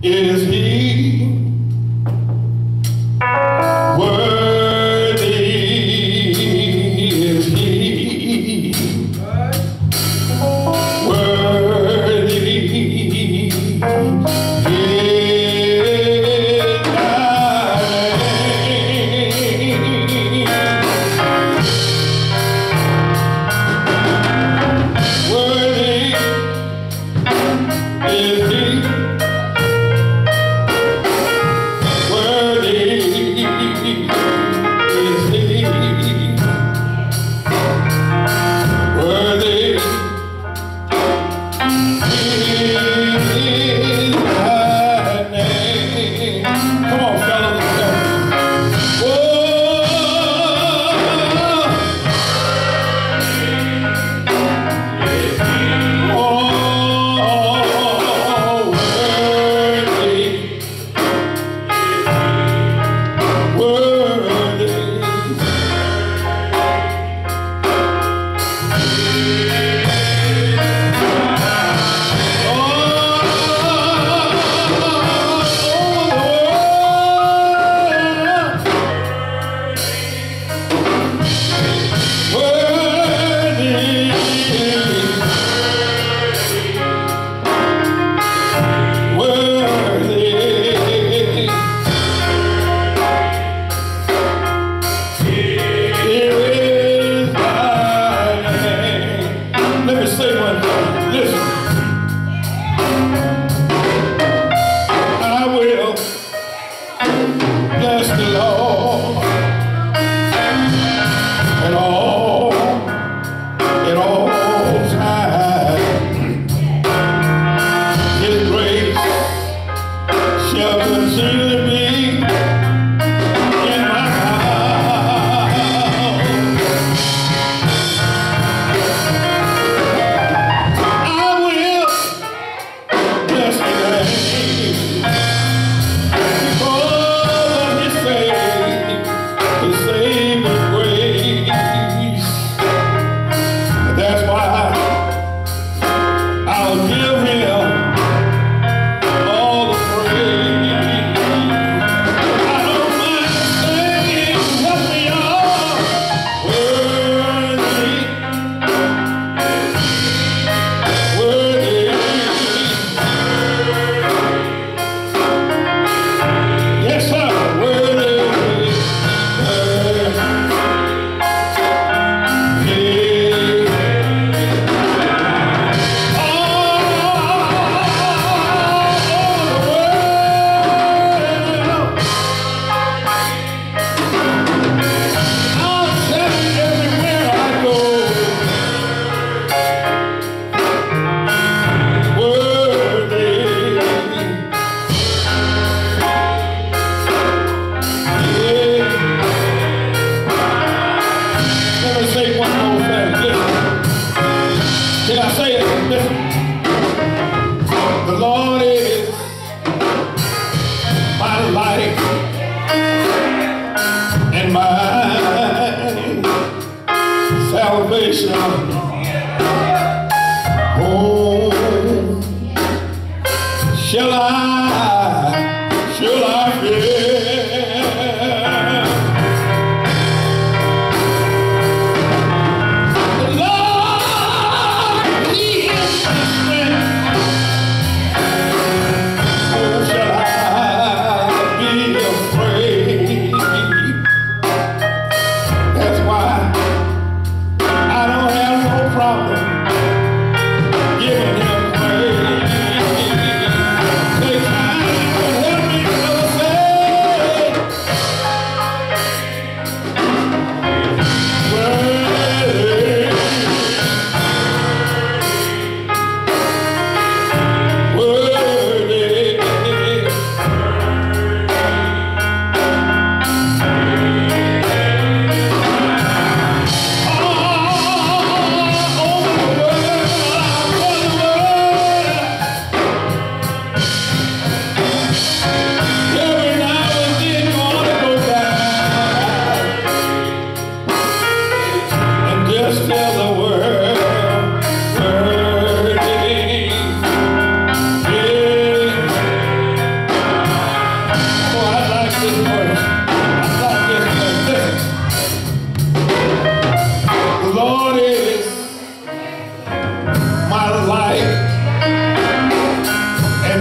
is he, worthy is he, worthy is thy name. Worthy is he, worthy is he, worthy is thy name. Come on, fellas, let's go. Bless the Lord at all times. His grace shall continually be in my house. I will bless the name. That's why I'll give him all the praise. I don't mind saying, help me all. Worthy, worthy. Yes, sir, worthy. Say one more thing. Listen. Can I say it? Listen. The Lord is my light and my salvation. Whom shall I fear? Giving him praise. Take time and help me to say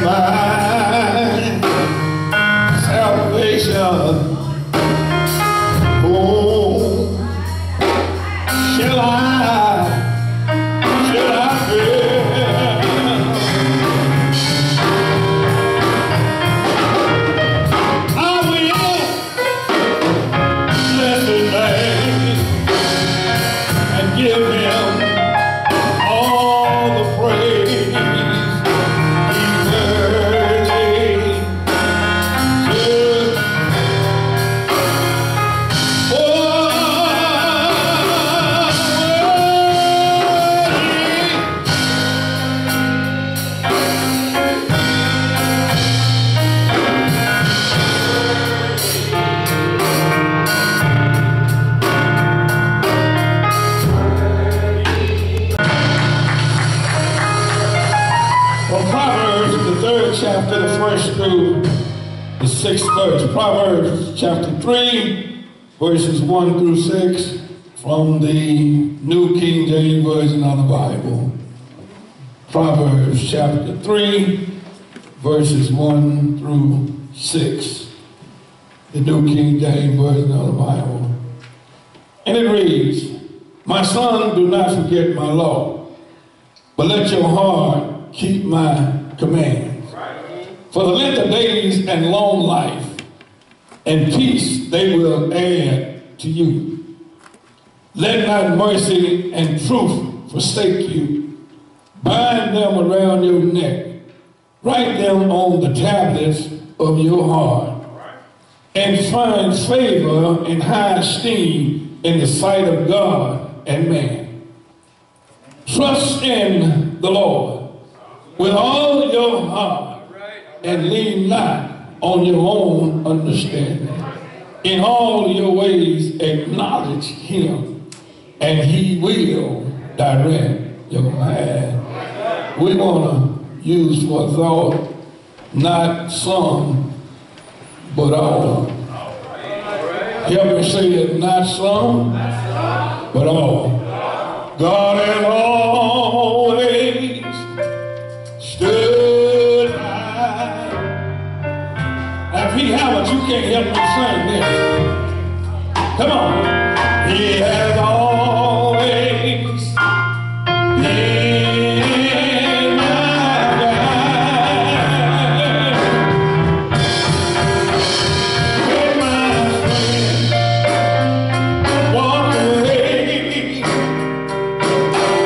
my salvation. Oh, shall I fear? I will bless His name and give Him all the praise. Proverbs, the 3rd chapter, the 1st through the 6th verse. Proverbs chapter 3, verses 1 through 6, from the New King James Version of the Bible. Proverbs chapter 3, verses 1 through 6, the New King James Version of the Bible. And it reads, "My son, do not forget my law, but let your heart keep my commands. For the length of days and long life and peace they will add to you. Let not mercy and truth forsake you. Bind them around your neck. Write them on the tablets of your heart. And find favor and high esteem in the sight of God and man. Trust in the Lord with all your heart, and lean not on your own understanding. In all your ways acknowledge Him, and He will direct your path." We want to use for thought, not some, but all. Help me say it, not some, but all. God has always stood by. Now if He haven't, you can't help me sing this. Come on. He has always been my guide. When my friend walked away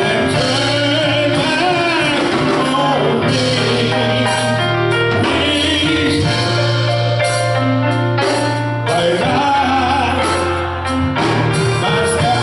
and turned back on me, like I myself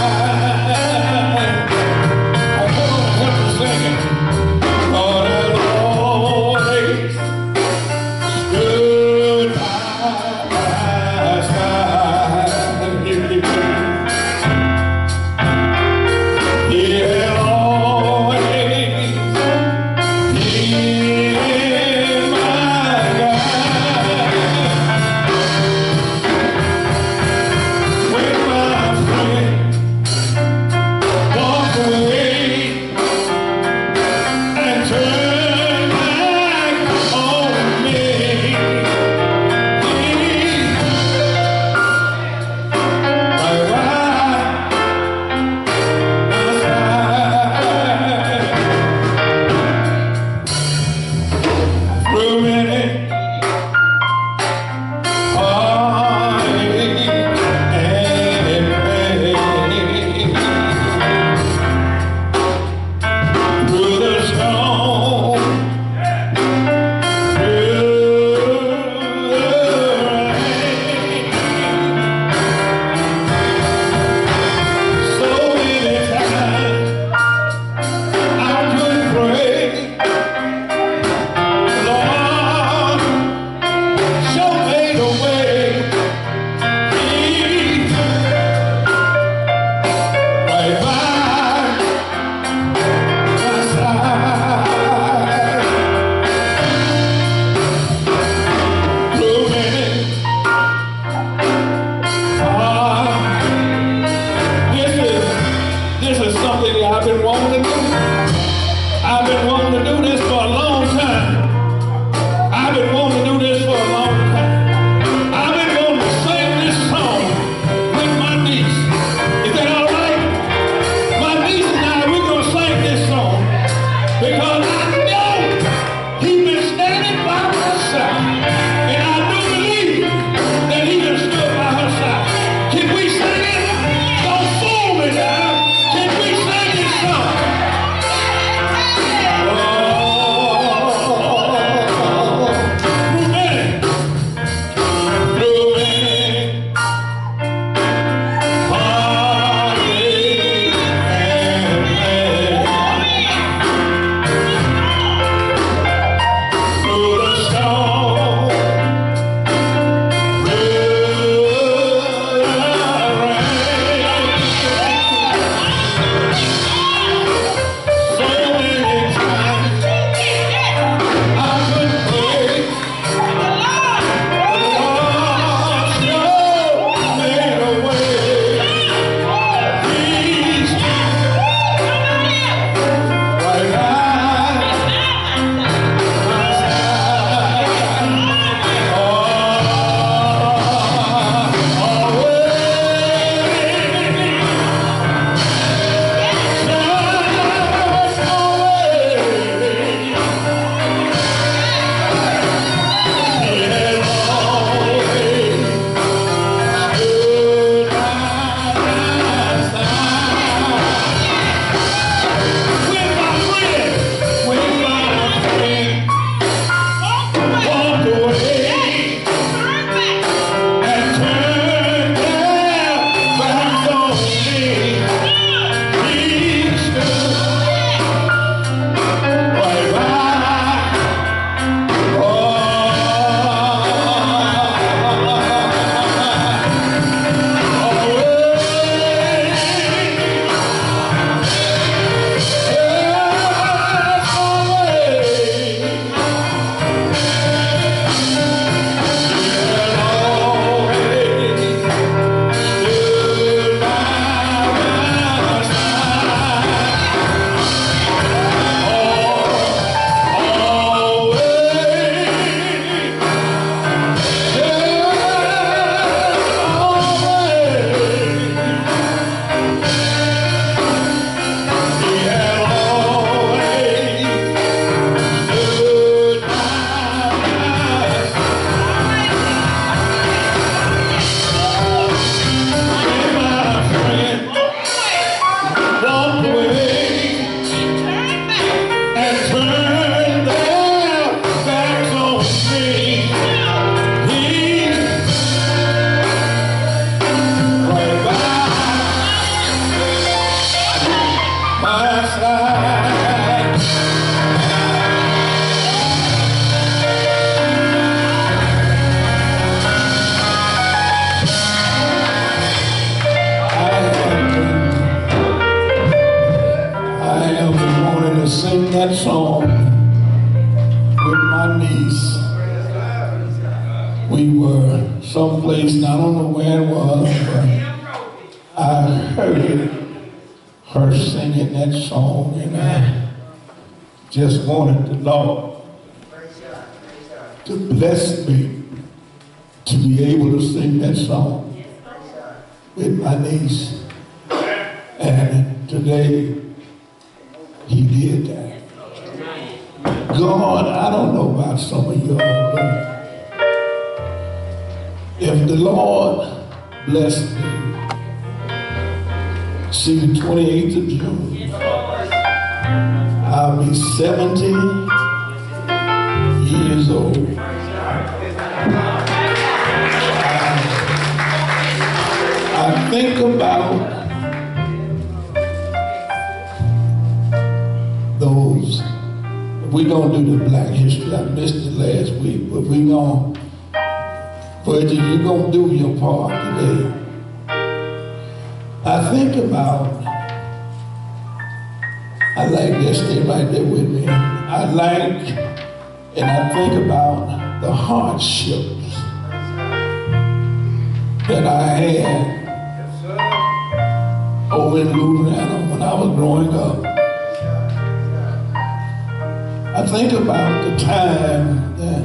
that song with my niece. We were someplace, and I don't know where it was, but I heard her singing that song, and I just wanted the Lord to bless me to be able to sing that song with my niece. And today, he did that. God, I don't know about some of y'all, but if the Lord blessed me, see, the 28th of June, I'll be 70 years old. I think about those. We're going to do the Black History. I missed it last week, but we're going to, Virgil, you're going to do your part today. I think about, I like this, stay right there with me. I like, and I think about the hardships that I had over in Louisiana when I was growing up. I think about the time that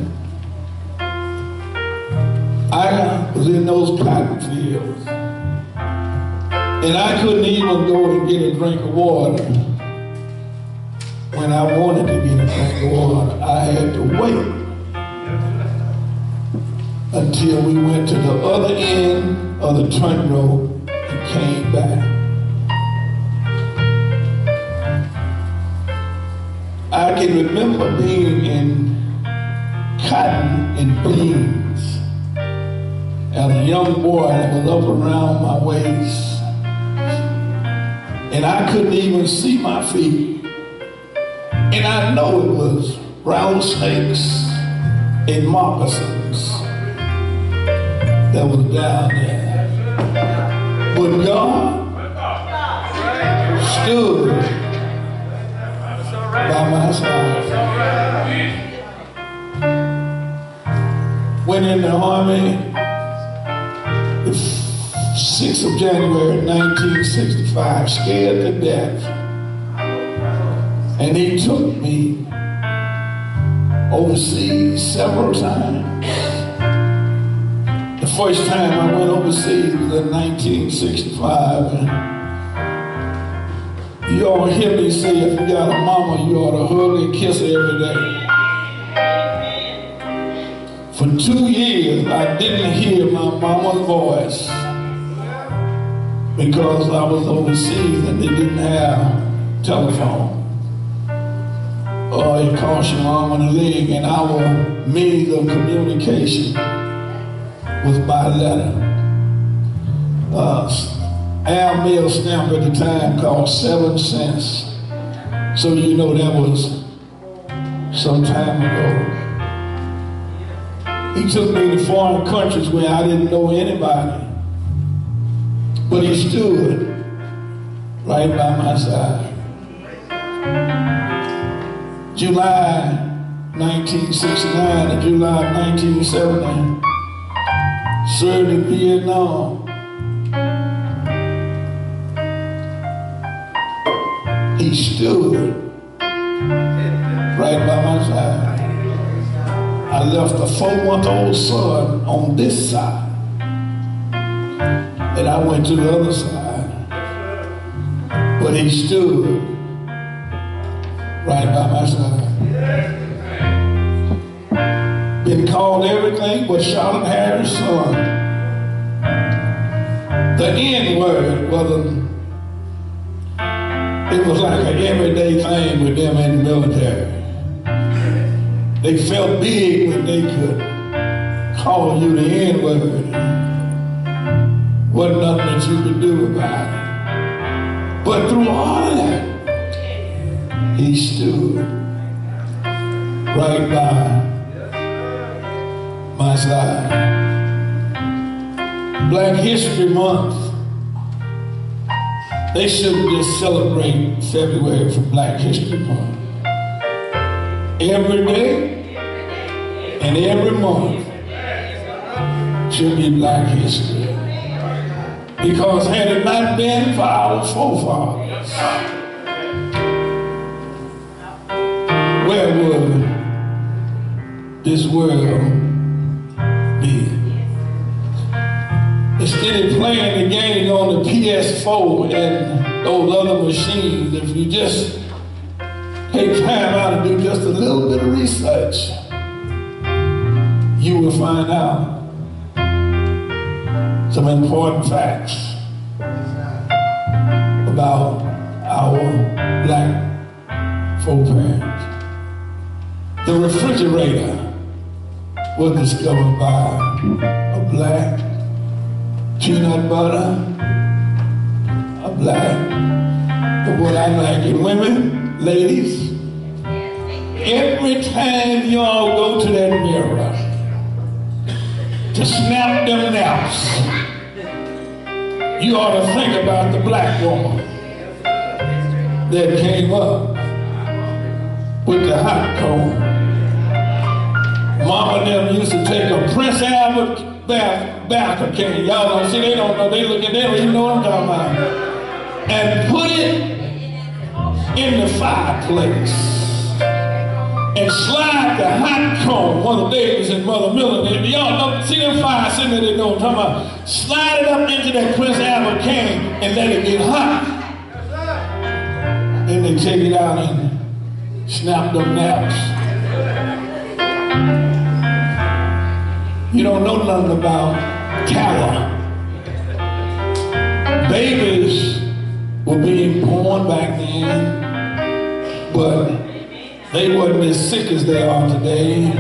I was in those cotton fields, and I couldn't even go and get a drink of water. When I wanted to get a drink of water, I had to wait until we went to the other end of the turnroad and came back. I can remember being in cotton and beans as a young boy that was up around my waist, and I couldn't even see my feet. And I know it was rattlesnakes and moccasins that was down there. But God stood by my side. Went in the Army the 6th of January 1965, scared to death. And he took me overseas several times. The first time I went overseas was in 1965. And you ought to hear me say, if you got a mama, you ought to hug and kiss her every day. For 2 years, I didn't hear my mama's voice because I was overseas and they didn't have telephone. Or it cost your arm and a leg, and our means of communication was by letter. Our mail stamp at the time cost 7 cents. So you know that was some time ago. He took me to foreign countries where I didn't know anybody. But he stood right by my side. July 1969 to July 1970, served in Vietnam. He stood right by my side. I left a 4-month-old son on this side, and I went to the other side. But he stood right by my side. Been called everything but Charlotte Harris' son. The N-word wasn't, it was like an everyday thing with them in the military. They felt big when they could call you the N-word. Wasn't nothing that you could do about it. But through all of that, he stood right by my side. Black History Month, they shouldn't just celebrate February for Black History Month. every day and every month should be Black History. Because had it not been for our forefathers, where would this world be? Instead of playing the game on the PS4 and those other machines, if you just take time out and do just a little bit of research, you will find out some important facts about our Black foreparents. The refrigerator was discovered by a Black. Peanut butter, a Black. But what I like is women, ladies, every time y'all go to that mirror to snap them naps, you ought to think about the Black woman that came up with the hot comb. Mama and them used to take a Prince Albert bath, okay? Y'all don't see, they don't know, they look at them, you know what I'm talking about. And put it in the fireplace and slide the hot comb, Mother Davis and Mother Miller, y'all know, see them fire sitting there, they know what I'm talking about. Slide it up into that Prince Albert can and let it get hot. Then they take it out and snap them naps. You don't know nothing about tallow. Babies were being born back then, but they wasn't as sick as they are today.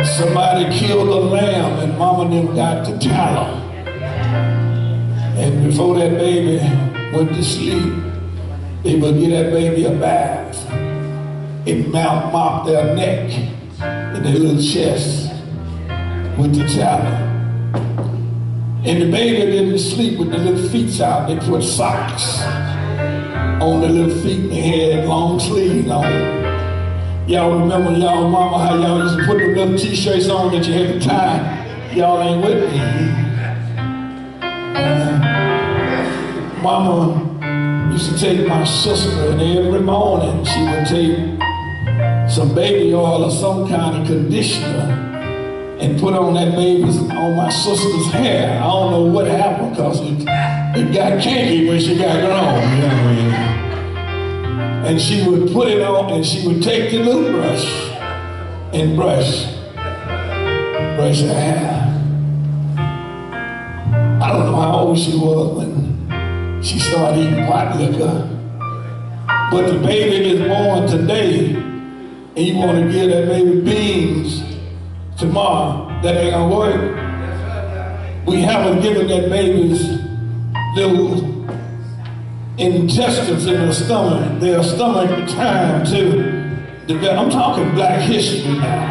Somebody killed a lamb and mama and them got the tallow. And before that baby went to sleep, they would give that baby a bath and mop their neck and their little chest with the tallow. And the baby didn't sleep with the little feet out. They put socks on the little feet and they had long sleeves on. Y'all remember y'all mama how y'all used to put the little t-shirts on that you had to tie? Y'all ain't with me. Mama used to take my sister and every morning she would take some baby oil or some kind of conditioner and put on my sister's hair. I don't know what happened because it got kinky when she got grown, you know what I mean? And she would put it on and she would take the little brush and brush her hair. I don't know how old she was when she started eating pot liquor. But the baby is born today and you want to give that baby beans tomorrow, that ain't gonna work. We haven't given that baby's little intestines in their stomach time to develop. I'm talking Black history now.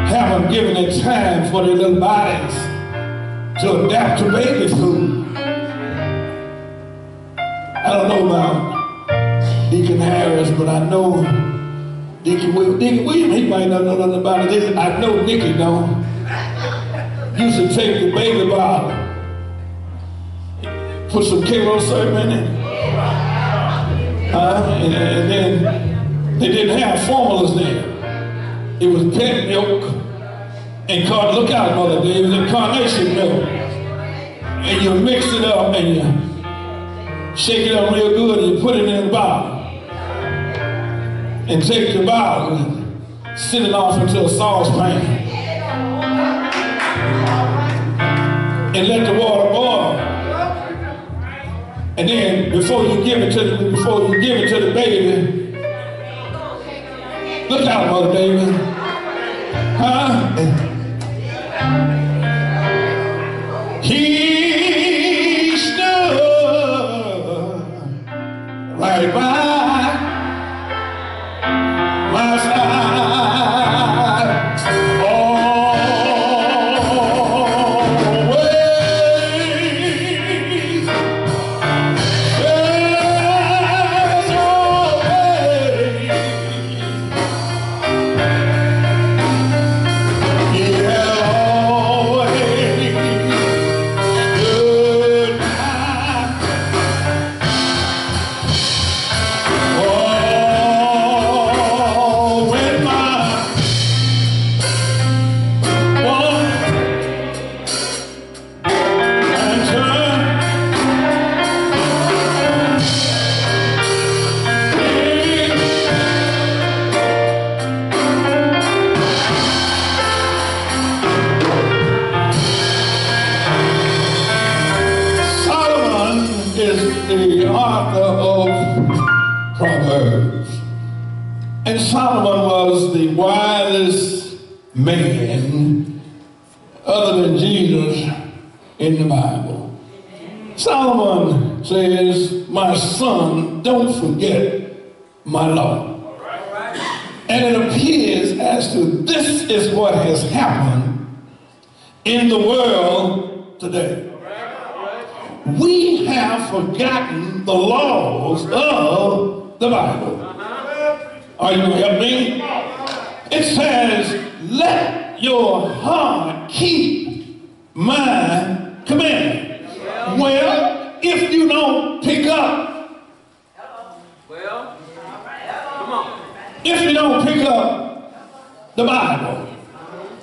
Haven't given it time for their little bodies to adapt to baby food. I don't know about Deacon Harris, but I know Deacon William, he might not know nothing about it. I know Nicky though. Used to take the baby bottle, put some Karo syrup in it, and then they didn't have formulas then. It was pet milk and look out, Mother Davis, and carnation milk. And you mix it up and you shake it up real good and you put it in a bottle. And take the bottle and sit it off into a saucepan. And let the water boil. And then before you give it to the baby, look out, Mother Davis. Huh? He stood right by my side all the way. There's always And Solomon was the wisest man other than Jesus in the Bible. Solomon says, my son, don't forget my law. And it appears as to this is what has happened in the world today. We have forgotten the laws of the Bible. Are you going to help me? It says, let your heart keep my commandments. Well, if you don't pick up, if you don't pick up the Bible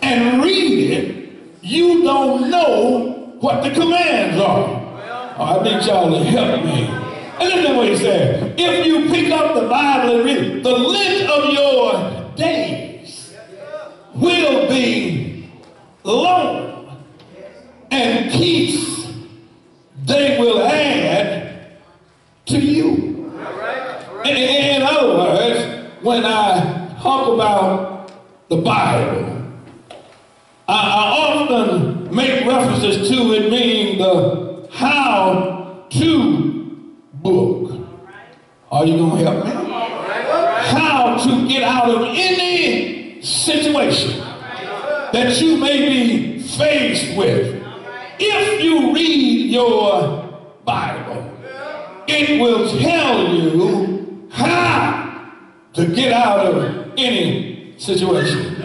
and read it, you don't know what the commands are. I need y'all to help me. And listen to what he said. If you pick up the Bible and read it, the length of your days will be long, and peace they will add to you. In other words, when I talk about the Bible, I often make references to it being the how-to book. Are you going to help me? How to get out of any situation that you may be faced with. If you read your Bible, it will tell you how to get out of any situation.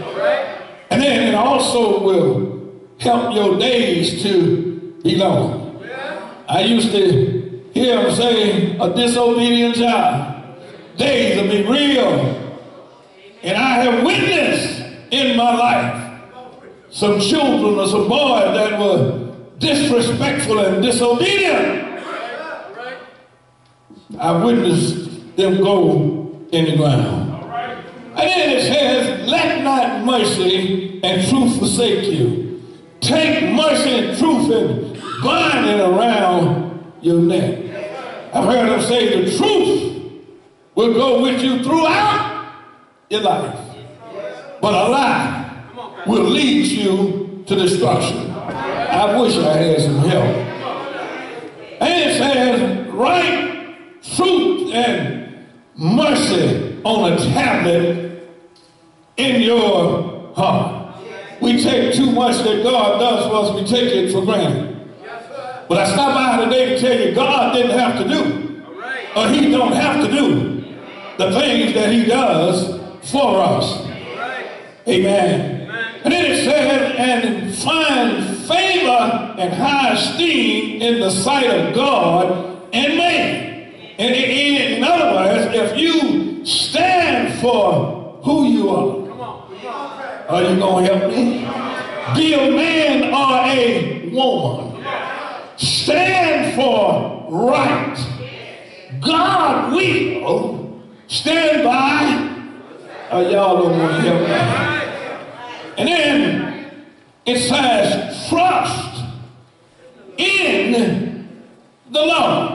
And then it also will help your days to be long. I used to hear him say, a disobedient child, days will be real. And I have witnessed in my life some children or some boys that were disrespectful and disobedient. I witnessed them go in the ground. And then it says, let not mercy and truth forsake you. Take mercy and truth and bind it around your neck. I've heard them say the truth will go with you throughout your life, but a lie will lead you to destruction. I wish I had some help. And it says, write truth and mercy on a tablet in your heart. We take too much that God does for us, we take it for granted. But I stopped by today to tell you God didn't have to do, or he don't have to do the things that he does for us. Amen. And then it says, and find favor and high esteem in the sight of God and man. And in other words, if you stand for who you are you going to help me? Be a man or a woman. Stand for right. God will stand by. Y'all don't want to help me. And then it says, trust in the Lord.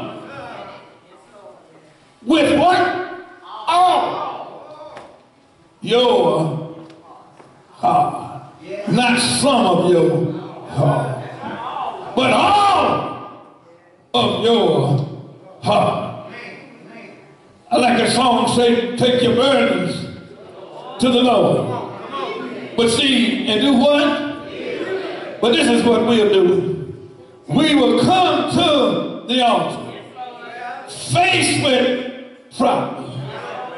With what? All your heart. Not some of your heart, but all of your heart. I like a song say, take your burdens to the Lord. But see, and do what? But this is what we'll do. We will come to the altar, faced with problems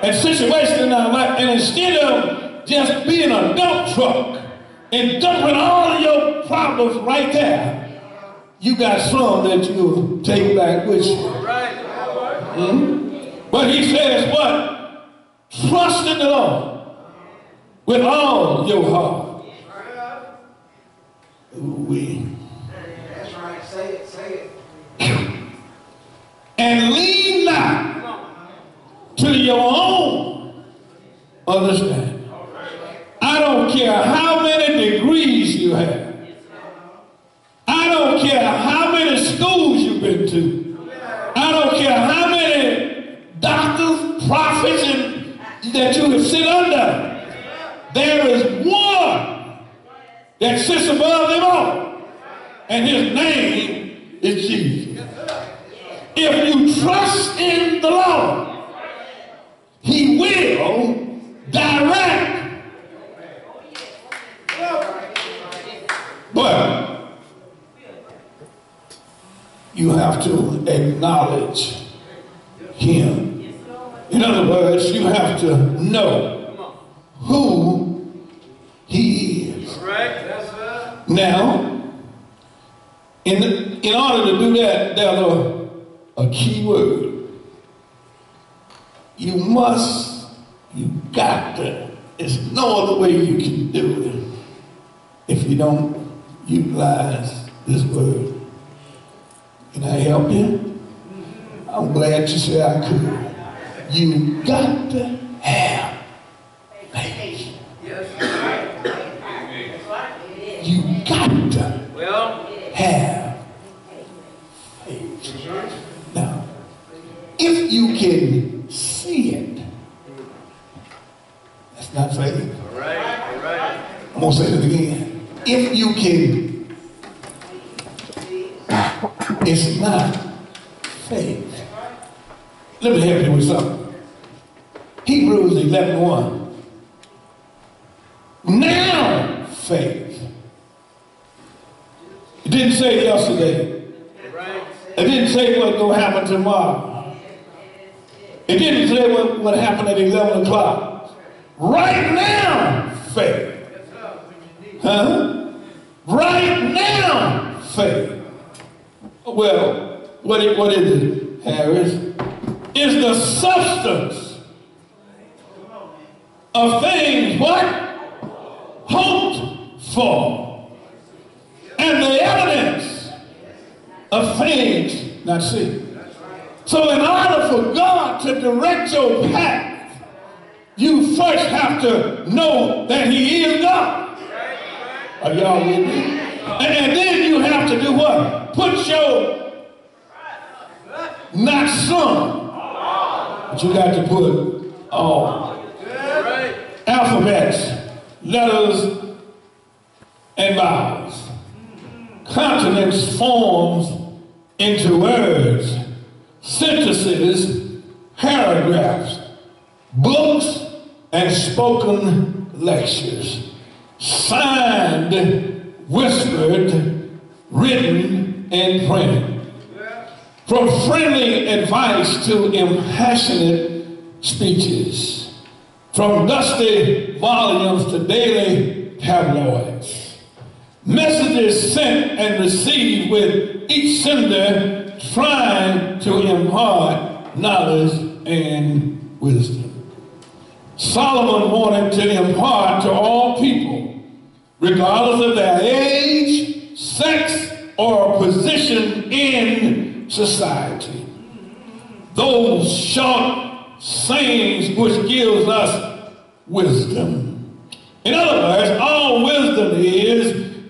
and situations in our life, and instead of just being a dump truck and dumping all of your problems right there, you got some that you'll take back with you. But he says what? Trust in the Lord with all your heart. That's right. Say it. And lean not to your own understanding. I don't care how many degrees you have. I don't care how many schools you've been to. I don't care how many doctors, prophets, and that you have sit that sits above them all, and his name is Jesus. If you trust in the Lord, he will direct. But you have to acknowledge him. In other words, you have to know who he is. Now, in order to do that, there's a key word. You got to. There's no other way you can do it if you don't utilize this word. Can I help you? I'm glad you said I could. You got to have faith. You got to have faith. Now, if you can see it, that's not faith. I'm going to say it again. If you can, it's not faith. Let me help you with something. Hebrews 11:1. Now faith. It didn't say yesterday. It didn't say what's going to happen tomorrow. It didn't say what happened at 11 o'clock. Right now, faith. Huh? Right now, faith. Well, what is it, Harris? It's the substance of things, what? Hoped for. And the evidence of things not seen. So in order for God to direct your path, you first have to know that he is God. Are y'all with me? And then you have to do what? Put your, not some, but you got to put all. Alphabets, letters, and vowels. Consonants forms into words, sentences, paragraphs, books, and spoken lectures. Signed, whispered, written, and printed. From friendly advice to impassionate speeches. From dusty volumes to daily tabloids. Messages sent and received with each sender trying to impart knowledge and wisdom. Solomon wanted to impart to all people, regardless of their age, sex, or position in society, those short sayings which gives us wisdom. In other words, all wisdom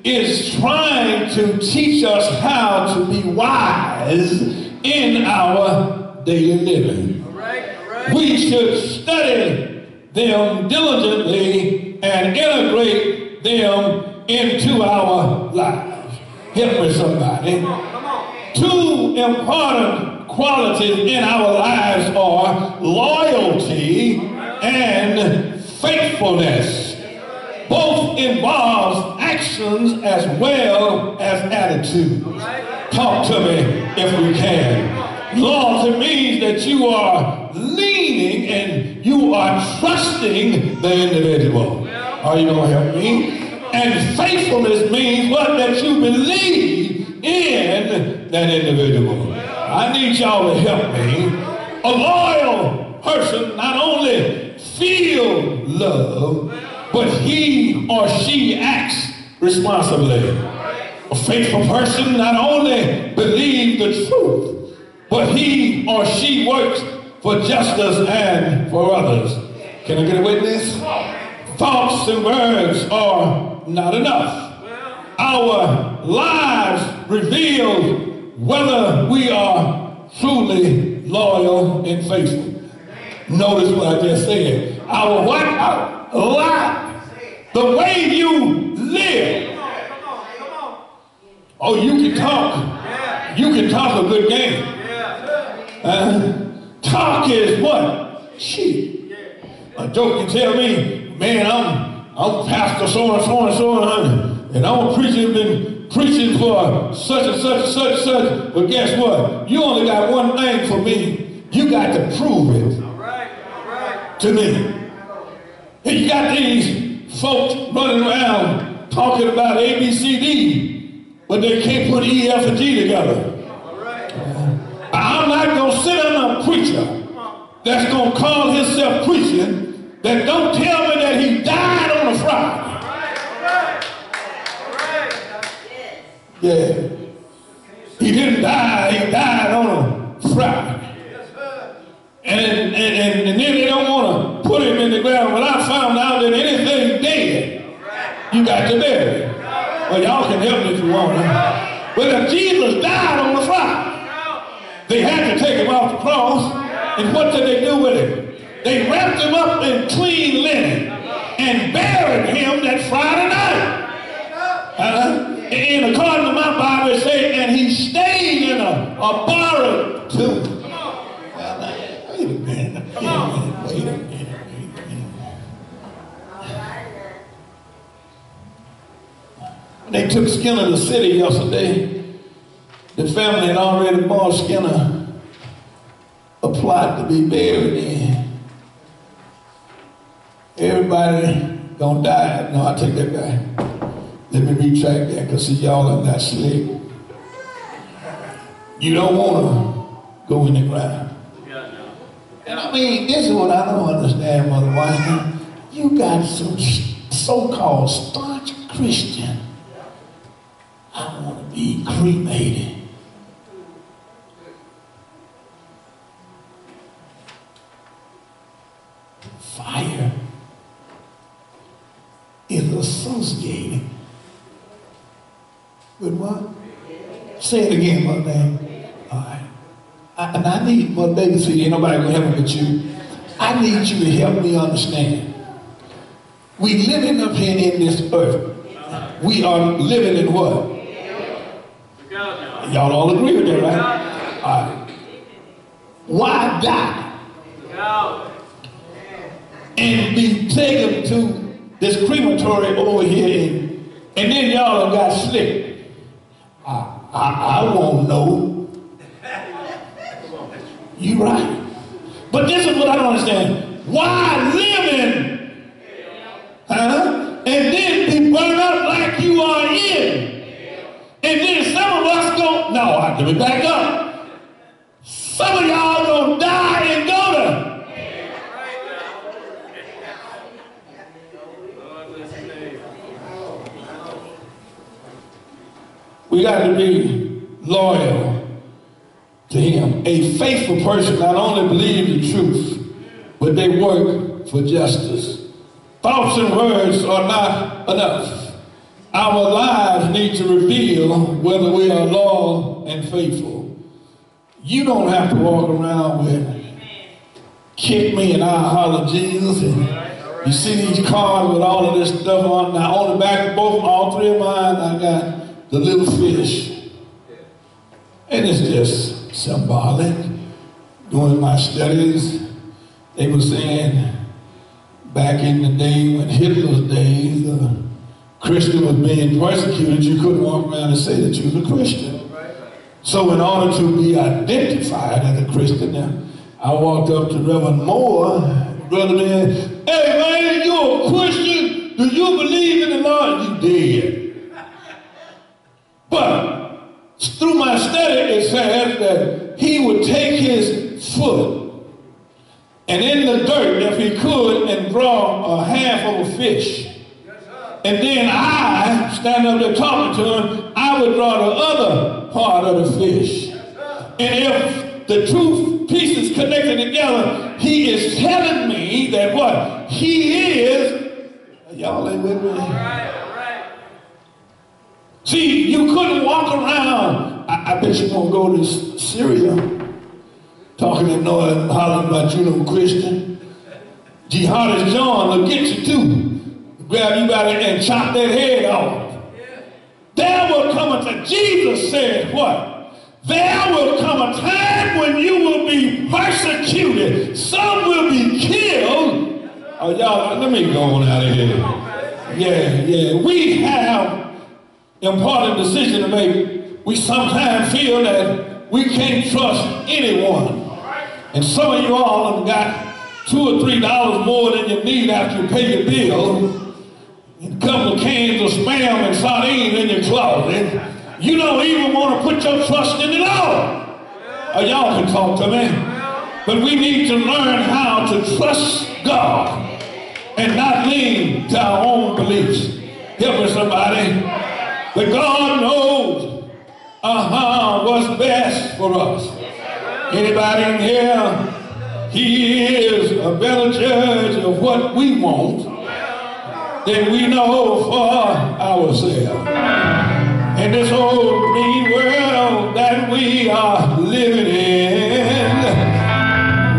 is trying to teach us how to be wise in our daily living. All right. We should study them diligently and integrate them into our lives. Help me, somebody. Two important qualities in our lives are loyalty and faithfulness. Both involves actions as well as attitude. Talk to me if you can. Loyalty means that you are leaning and you are trusting the individual. Are you going to help me? And faithfulness means what? That you believe in that individual. I need y'all to help me. A loyal person not only feels love, but he or she acts responsibly. A faithful person not only believes the truth, but he or she works for justice and for others. Can I get a witness? Thoughts and words are not enough. Our lives reveal whether we are truly loyal and faithful. Notice what I just said. Our what? Our life. The way you live Oh, you can talk. You can talk a good game. Talk is what? Shit. A joke can tell me, man, I'm pastor so and so and so and I'm been preaching for such and such and such and such. But guess what? You only got one thing for me. You got to prove it to me. And you got these folks running around talking about A, B, C, D, but they can't put E, F, and G together. I'm not going to sit on a preacher that's going to call himself preaching that don't tell me that he died on a Friday. Yeah. He didn't die, he died on a Friday. And then they don't want to put him in the ground. Well, I found out that anything dead, you got to bury it. Well, y'all can help me if you want. Huh? Well, if Jesus died on the Friday, they had to take him off the cross. And what did they do with him? They wrapped him up in clean linen and buried him that Friday night. And according to my Bible, it says, and he stayed in a borrowed tomb. Wait a minute. They took Skinner to the city yesterday. The family had already bought Skinner a plot to be buried in. Everybody gonna die. No, I take that back. Let me retract that, because see, y'all done got slick. You don't want to go in the ground. And I mean, this is what I don't understand, Mother Washington. You got some so-called staunch Christian. I want to be cremated. Fire is associated with what? Say it again, Mother Baby. All right. And I need, Mother Baby, see, ain't nobody gonna help me but you. I need you to help me understand. We living up here in this earth. We are living in what? Y'all all agree with that, right? All right. Why die? And be taken to this crematory over here, and then y'all got slick. I won't know. You right. But this is what I don't understand. Why living? And then be burned up like you are in. And then some of us go, no, I have to be back up. Some of y'all gonna die and go to. We got to be loyal to him. A faithful person not only believes the truth, but they work for justice. Thoughts and words are not enough. Our lives need to reveal whether we are loyal and faithful. You don't have to walk around with kick me and I holler Jesus. And you see these cars with all of this stuff on. Now on the back of both, all three of mine, I got the little fish. And it's just symbolic. During my studies, they were saying back in the day when Hitler's days, Christian was being persecuted, you couldn't walk around and say that you was a Christian. So in order to be identified as a Christian, I walked up to Reverend Moore, brother man, hey man, you a Christian? Do you believe in the Lord? You did. But through my study, it said that he would take his foot and in the dirt, if he could, and draw a half of a fish. And then I, stand up there talking to him, I would draw the other part of the fish. And if the two pieces connected together, he is telling me that what? He is, y'all ain't with me? See, you couldn't walk around. I bet you won't go to Syria talking and knowing, hollering about you know Christian. Jihadist John will get you too. Grab you by the and chop that head off. there will come a time. Jesus said what? There will come a time when you will be persecuted. Some will be killed. Oh, y'all, let me go on out of here. Yeah. We have important decision to make. We sometimes feel that we can't trust anyone. And some of you all have got $2 or $3 more than you need after you pay your bill. A couple of cans of Spam and sardines in your closet. You don't even want to put your trust in the Lord. Or y'all can talk to me. But we need to learn how to trust God and not lean to our own beliefs. Help me, somebody. But God knows what's best for us. Anybody in here? He is a better judge of what we want than we know for ourselves. In this old mean world that we are living in,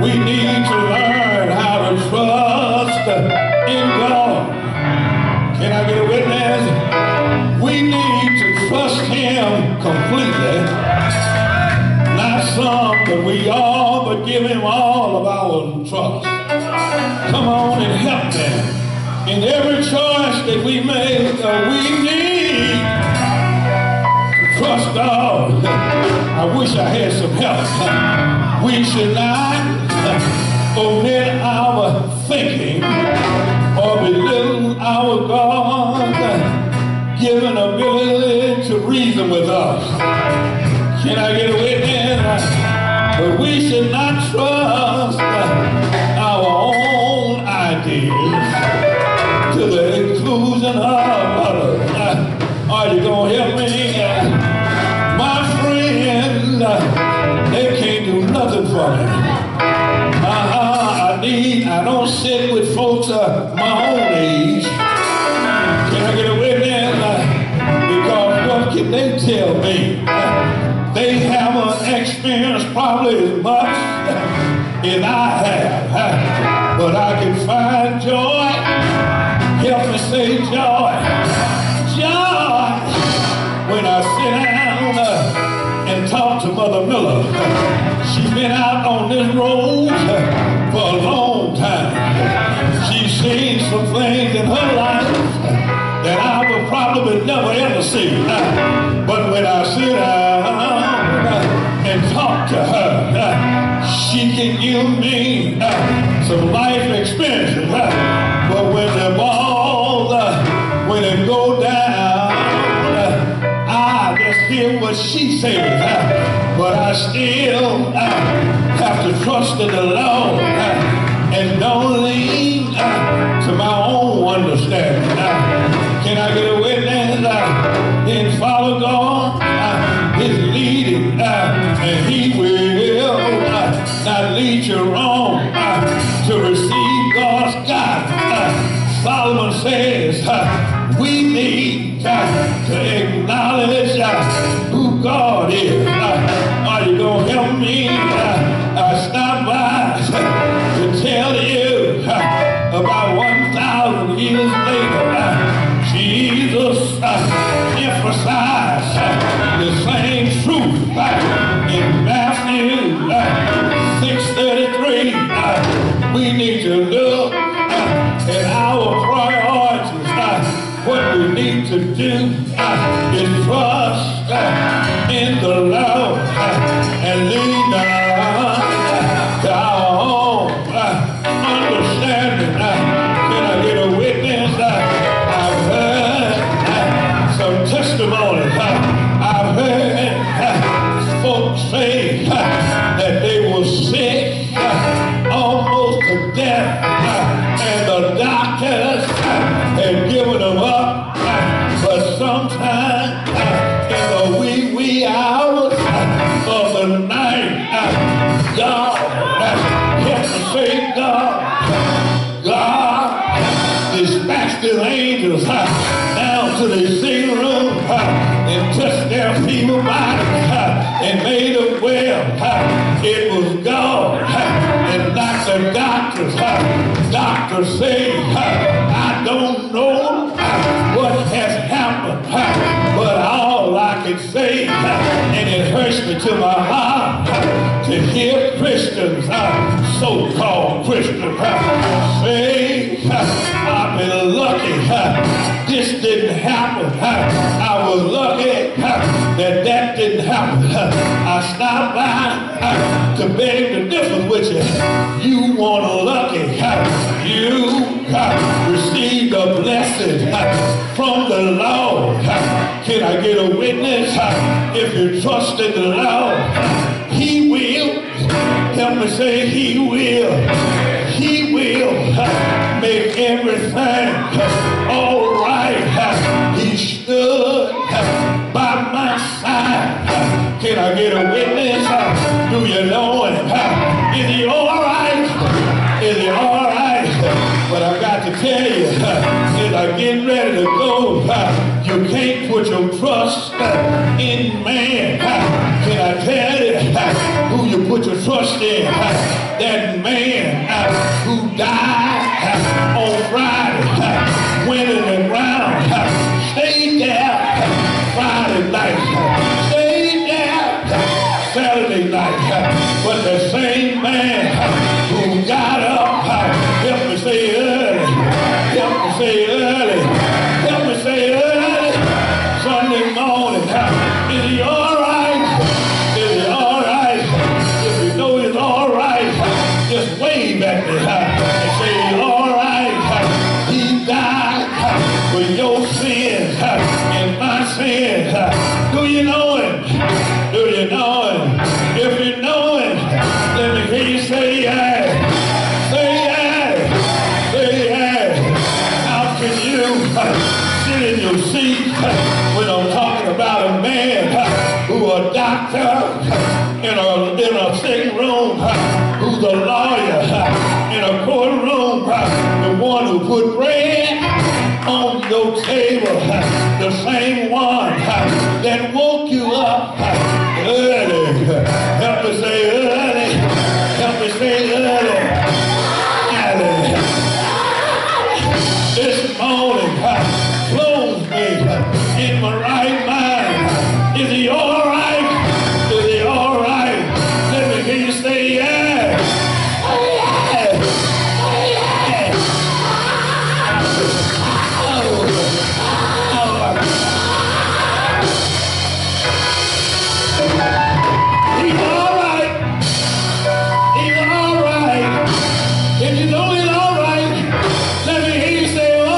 we need to learn how to trust in God. Can I get a witness? We need to trust Him completely. Not some, but we all, but give Him all of our trust. Come on and help them. In every choice that we make, we need to trust God. I wish I had some help. We should not omit our thinking or belittle our God given ability to reason with us. Can I get a witness? But we should not trust our own ideas to the exclusion of others. Are you going to help me? My friend, they can't do nothing for me. I don't sit with folks my own age. Can I get a witness? Because what can they tell me? They haven't experienced probably as much as I have. But I can find joy. Help me say joy. Joy. When I sit down and talk to Mother Miller. She's been out on this road for a long time. She's seen some things in her life that I will probably never ever see. But when I sit down and talk to her, she can give me some life experiences. But when the balls, when it go down, I just hear what she says. But I still have to trust in the Lord and don't lean to my own understanding. Can I get a witness? Then follow God, His leading, and He will not lead you wrong to receive God's guidance. Solomon says we need to acknowledge who God is. Are you going to help me? I stopped by to tell you about 1,000 years later, Jesus emphasized the same truth in Matthew 6:33. We need to look at our priorities. What we need to do is trust in the Lord and lean to our own understanding. Can I get a witness? I've heard some testimonies. I've heard folks say that they were sick almost to death, and the doctors had given them up. But sometimes in the wee hours of the night, God, help me say God dispatched His angels down to the sick room and touched their feeble bodies and made them well. It was God and not the doctors. Doctors say, I don't know what has happened, but can say, and it hurts me to my heart to hear Christians, so-called Christians, say, I've been lucky. This didn't happen. I was lucky that didn't happen. I stopped by to beg the difference with you. You weren't lucky. You received a blessing from the Lord. Can I get a witness? If you trust in the Lord, He will. Help me say He will. He will make everything all right. He stood by my side. Can I get a witness? Do you know Him? Is He all right? Is He all right? But I got to tell you, as I get ready to go, you can't put your trust in man. Can I tell you who you put your trust in? That man who died on Friday, went in the ground, stayed there Friday night, stayed there Saturday night. But the same man who got up, help me say early, help me say early, help me say early, Sunday morning, is He all right? Is He all right? If you know He's all right, just wave at me and say He's all right. He died for your sins and my sins. Do you know Him? Do you know Him? If you know Him, let me hear you say yeah. Say yeah. Say yeah. How can you sit in your seat when I'm talking about a man who a doctor in a sick room, who's a lawyer in a courtroom, the one who put bread on your table, the same one that woke you up early. Help me say early. Help me say early. Early. This morning clothes me in my right mind. Is He all right? Is He all right? Let me hear you say yeah. Yeah. Yeah. He's all right. He's all right. If you know He's all right, let me hear you say oh.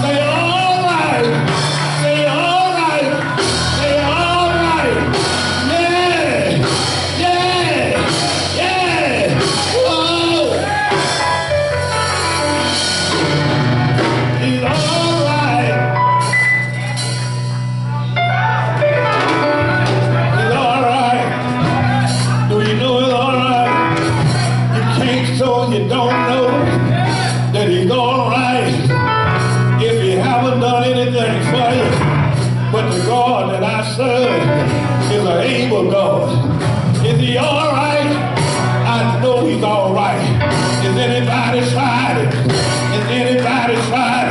Say all right. Say all right. Say all right. Yeah. Yeah. Yeah. Oh. He's all right. He's all right. Do you know He's all right? You can't show you don't know that He's all right if He haven't done anything for you. But the God that I serve is an able God. Is He all right? I know He's all right. Is anybody tried it? Is anybody tried